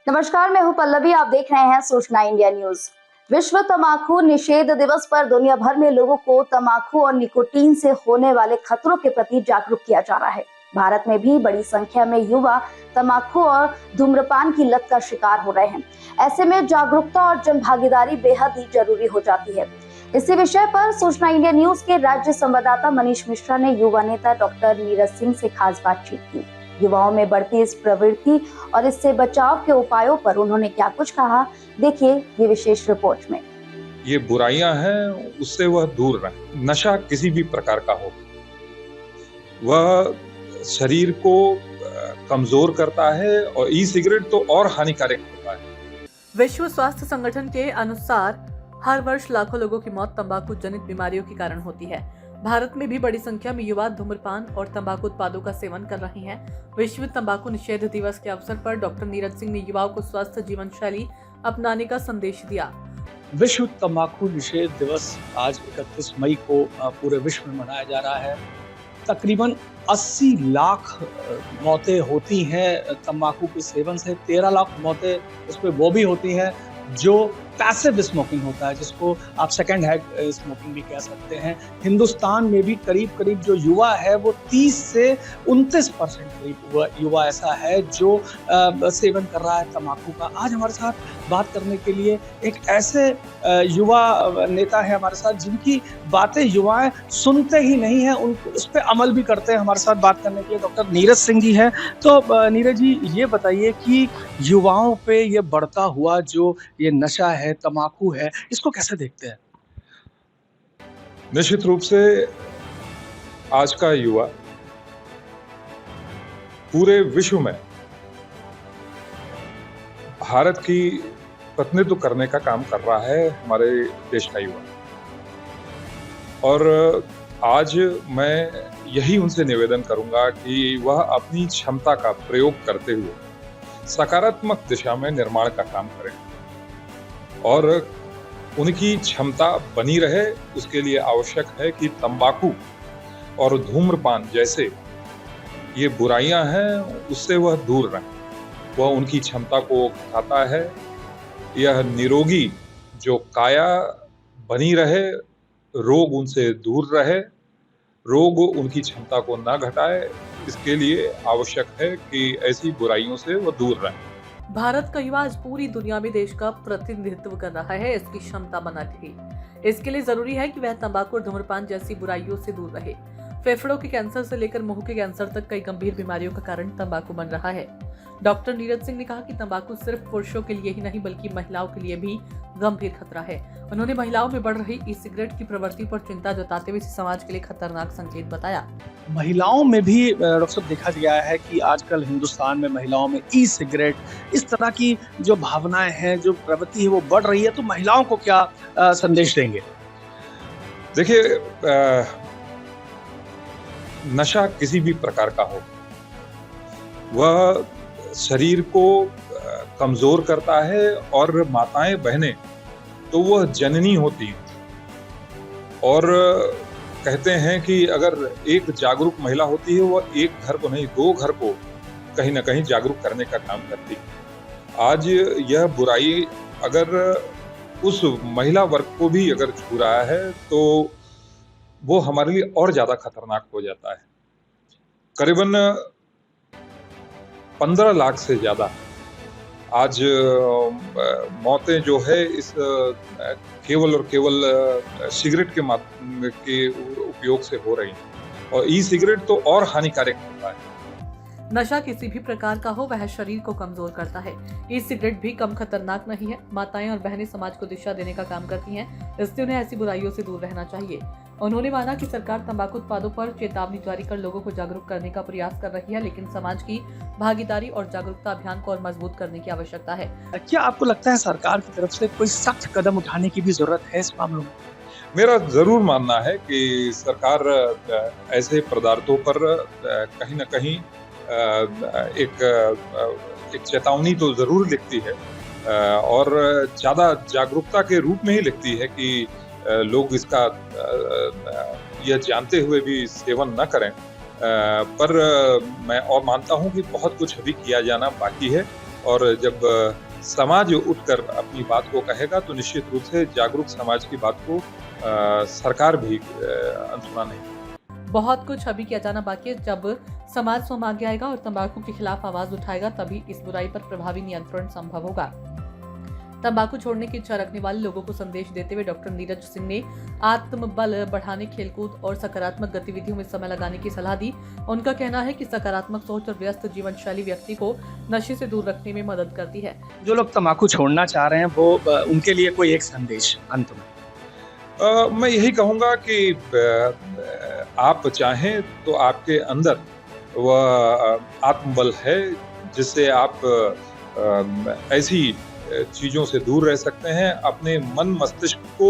नमस्कार, मैं हूं पल्लवी। आप देख रहे हैं सूचना इंडिया न्यूज। विश्व तंबाकू निषेध दिवस पर दुनिया भर में लोगों को तंबाकू और निकोटीन से होने वाले खतरों के प्रति जागरूक किया जा रहा है। भारत में भी बड़ी संख्या में युवा तंबाकू और धूम्रपान की लत का शिकार हो रहे हैं। ऐसे में जागरूकता और जन भागीदारी बेहद ही जरूरी हो जाती है। इसी विषय पर सूचना इंडिया न्यूज के राज्य संवाददाता मनीष मिश्रा ने युवा नेता डॉक्टर नीरज सिंह से खास बातचीत की। युवाओं में बढ़ती इस प्रवृत्ति और इससे बचाव के उपायों पर उन्होंने क्या कुछ कहा, देखिए ये विशेष रिपोर्ट में। ये बुराइयां हैं, उससे वह दूर रहे। नशा किसी भी प्रकार का हो, वह शरीर को कमजोर करता है और ई सिगरेट तो और हानिकारक होता है। विश्व स्वास्थ्य संगठन के अनुसार हर वर्ष लाखों लोगों की मौत तंबाकू जनित बीमारियों के कारण होती है। भारत में भी बड़ी संख्या में युवा धूम्रपान और तंबाकू उत्पादों का सेवन कर रहे हैं। विश्व तंबाकू निषेध दिवस के अवसर पर डॉक्टर नीरज सिंह ने युवाओं को स्वस्थ जीवन शैली अपनाने का संदेश दिया। विश्व तंबाकू निषेध दिवस आज 31 मई को पूरे विश्व में मनाया जा रहा है। तकरीबन 80 लाख मौतें होती हैं तंबाकू के सेवन से। 13 लाख मौतें उसमें वो भी होती हैं जो पैसिव स्मोकिंग होता है, जिसको आप सेकेंड हैंड स्मोकिंग भी कह सकते हैं। हिंदुस्तान में भी करीब जो युवा है वो 30 से 29% करीब युवा ऐसा है जो सेवन कर रहा है तंबाकू का। आज हमारे साथ बात करने के लिए एक ऐसे युवा नेता है हमारे साथ जिनकी बातें युवाएं सुनते ही नहीं है, उस पर अमल भी करते हैं। हमारे साथ बात करने के लिए डॉक्टर नीरज सिंह जी हैं। तो नीरज जी, ये बताइए कि युवाओं पे ये बढ़ता हुआ जो ये नशा है, तंबाकू है, इसको कैसे देखते हैं? निश्चित रूप से आज का युवा पूरे विश्व में भारत की प्रतिनिधित्व करने का काम कर रहा है, हमारे देश का युवा। और आज मैं यही उनसे निवेदन करूंगा कि वह अपनी क्षमता का प्रयोग करते हुए सकारात्मक दिशा में निर्माण का काम करें और उनकी क्षमता बनी रहे। उसके लिए आवश्यक है कि तंबाकू और धूम्रपान जैसे ये बुराइयां हैं, उससे वह दूर रहें। वह उनकी क्षमता को घटाता है। यह निरोगी जो काया बनी रहे, रोग उनसे दूर रहे, रोग उनकी क्षमता को न घटाए। इसके लिए आवश्यक है कि ऐसी बुराइयों से वह दूर रहें। भारत का युवा आज पूरी दुनिया में देश का प्रतिनिधित्व कर रहा है। इसकी क्षमता बना रहे, इसके लिए जरूरी है कि वह तंबाकू और धूम्रपान जैसी बुराइयों से दूर रहे। फेफड़ों के कैंसर से लेकर मुंह के कैंसर तक कई गंभीर बीमारियों का कारण तंबाकू बन रहा है। डॉक्टर नीरज सिंह ने कहा कि तंबाकू सिर्फ पुरुषों के लिए ही नहीं बल्कि महिलाओं के लिए भी गंभीर खतरा है। उन्होंने महिलाओं में बढ़ रही ई सिगरेट की प्रवृत्ति पर चिंता जताते हुए इसे समाज के लिए खतरनाक संकेत बताया। महिलाओं में भी डॉक्टर साहब देखा गया है कि आजकल हिंदुस्तान में महिलाओं में ई सिगरेट, इस तरह की जो भावनाएं हैं, जो प्रवृत्ति है वो बढ़ रही है। तो महिलाओं को क्या संदेश देंगे? देखिए, नशा किसी भी प्रकार का हो, वह शरीर को कमजोर करता है और माताएं बहनें तो वह जननी होती हैं। और कहते हैं कि अगर एक जागरूक महिला होती है, वह एक घर को नहीं 2 घर को कहीं ना कहीं जागरूक करने का काम करती है। आज यह बुराई अगर उस महिला वर्ग को भी अगर छू रहा है तो वो हमारे लिए और ज्यादा खतरनाक हो जाता है। करीबन 15 लाख से ज्यादा आज मौतें जो है इस केवल और केवल सिगरेट के उपयोग से हो रही हैं। और ई सिगरेट तो और हानिकारक होता है। नशा किसी भी प्रकार का हो, वह शरीर को कमजोर करता है। ई सिगरेट भी कम खतरनाक नहीं है। माताएं और बहनें समाज को दिशा देने का काम करती हैं, इसलिए उन्हें ऐसी बुराइयों से दूर रहना चाहिए। उन्होंने माना कि सरकार तंबाकू उत्पादों पर चेतावनी जारी कर लोगों को जागरूक करने का प्रयास कर रही है, लेकिन समाज की भागीदारी और जागरूकता अभियान को और मजबूत करने की आवश्यकता है। क्या आपको लगता है सरकार की तरफ से कोई सख्त कदम उठाने की भी जरूरत है इस मामले में? मेरा जरूर मानना है कि सरकार ऐसे पदार्थों पर कहीं ना कहीं एक चेतावनी तो जरूर लिखती है और ज्यादा जागरूकता के रूप में ही लिखती है कि लोग इसका यह जानते हुए भी सेवन न करें। पर मैं और मानता हूं कि बहुत कुछ अभी किया जाना बाकी है और जब समाज उठकर अपनी बात को कहेगा तो निश्चित रूप से जागरूक समाज की बात को सरकार भी अनसुना नहीं। बहुत कुछ अभी किया जाना बाकी है। जब समाज स्वयं आगे आएगा और तंबाकू के खिलाफ आवाज उठाएगा तभी इस बुराई पर प्रभावी नियंत्रण संभव होगा। तंबाकू छोड़ने की इच्छा रखने वाले लोगों को संदेश देते हुए डॉक्टर नीरज सिंह ने आत्मबल बढ़ाने, खेलकूद और सकारात्मक गतिविधियों में समय लगाने की सलाह दी। उनका कहना है कि सकारात्मक सोच और व्यस्त जीवन शैली व्यक्ति को नशे से दूर रखने में मदद करती है। जो लोग तंबाकू छोड़ना चाह रहे हैं वो उनके लिए कोई एक संदेश अंत में? मैं यही कहूँगा कि आप चाहें तो आपके अंदर वह आत्मबल है जिससे आप ऐसी चीज़ों से दूर रह सकते हैं। अपने मन मस्तिष्क को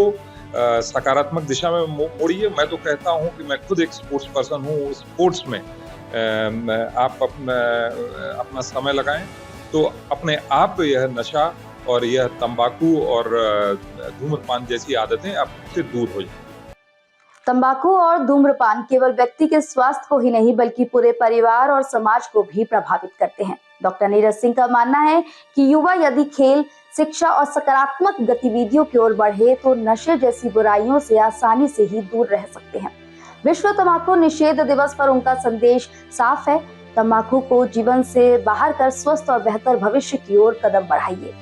सकारात्मक दिशा में मोड़िए। मैं तो कहता हूँ कि मैं खुद एक स्पोर्ट्स पर्सन हूँ। स्पोर्ट्स में आप अपना समय लगाएं तो अपने आप यह नशा और यह तंबाकू और धूम्रपान जैसी आदतें आपसे दूर हो जाएं। तंबाकू और धूम्रपान केवल व्यक्ति के स्वास्थ्य को ही नहीं बल्कि पूरे परिवार और समाज को भी प्रभावित करते हैं। डॉक्टर नीरज सिंह का मानना है कि युवा यदि खेल, शिक्षा और सकारात्मक गतिविधियों की ओर बढ़े तो नशे जैसी बुराइयों से आसानी से ही दूर रह सकते हैं। विश्व तंबाकू निषेध दिवस पर उनका संदेश साफ है, तंबाकू को जीवन से बाहर कर स्वस्थ और बेहतर भविष्य की ओर कदम बढ़ाइए।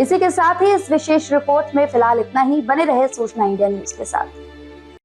इसी के साथ ही इस विशेष रिपोर्ट में फिलहाल इतना ही। बने रहे सूचना इंडिया न्यूज के साथ।